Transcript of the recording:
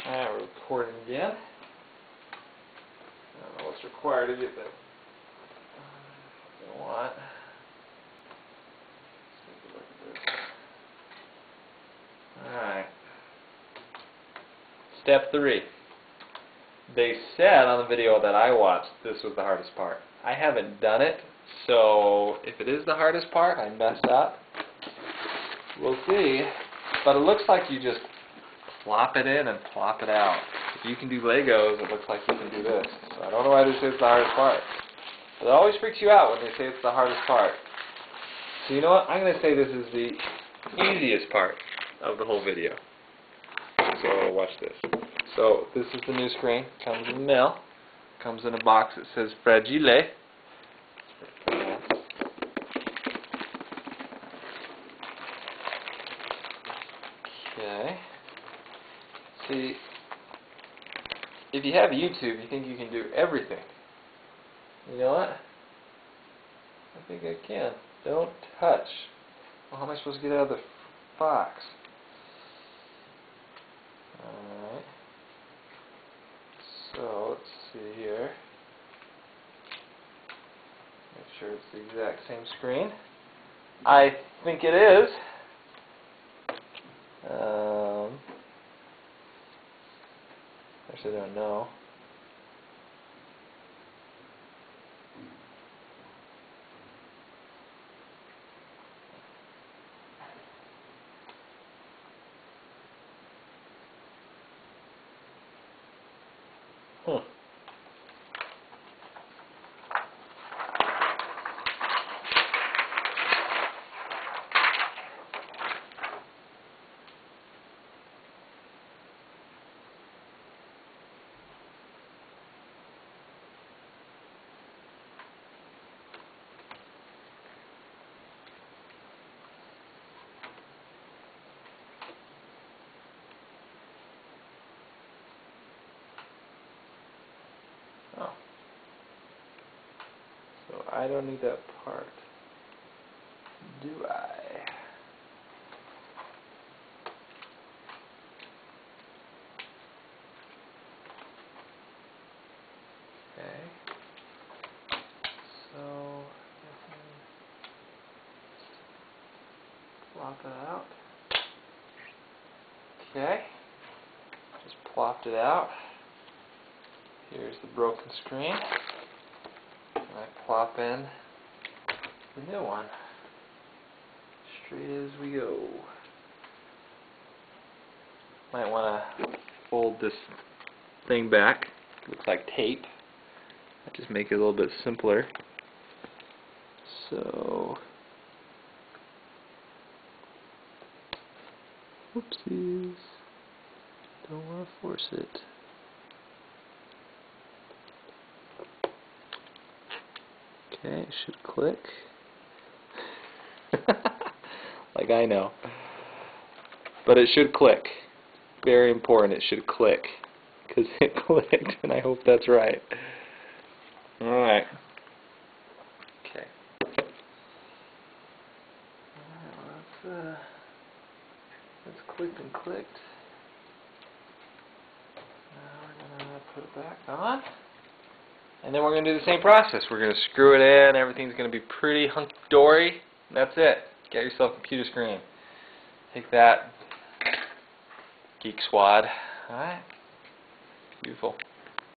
Alright, we're recording again. I don't know what's required to get that. You want? Let's take a look at this. Alright. Step 3. They said on the video that I watched this was the hardest part. I haven't done it, so if it is the hardest part, I messed up. We'll see. But it looks like you just plop it in and plop it out. If you can do Legos, it looks like you can do this. So I don't know why they say it's the hardest part. But it always freaks you out when they say it's the hardest part. So you know what? I'm going to say this is the easiest part of the whole video. So watch this. So this is the new screen. Comes in the mail. Comes in a box that says Fragile. Okay. See, if you have YouTube, you think you can do everything. You know what? I think I can. Don't touch. Well, how am I supposed to get out of the box? Alright. So, let's see here. Make sure it's the exact same screen. I think it is. Actually, I don't know. Oh. So I don't need that part, do I? Okay. So plop it out. Okay. Just plopped it out. Here's the broken screen. And I plop in the new one. Straight as we go. Might want to fold this thing back. Looks like tape. I just make it a little bit simpler. So, whoopsies. Don't want to force it. Okay, it should click. Like I know. But it should click. Very important, it should click. Because it clicked, and I hope that's right. Alright. Okay. Alright, well, that's clicked and clicked. Now we're going to put it back on. And then we're going to do the same process. We're going to screw it in. Everything's going to be pretty hunky-dory. That's it. Get yourself a computer screen. Take that, Geek Squad. Alright. Beautiful.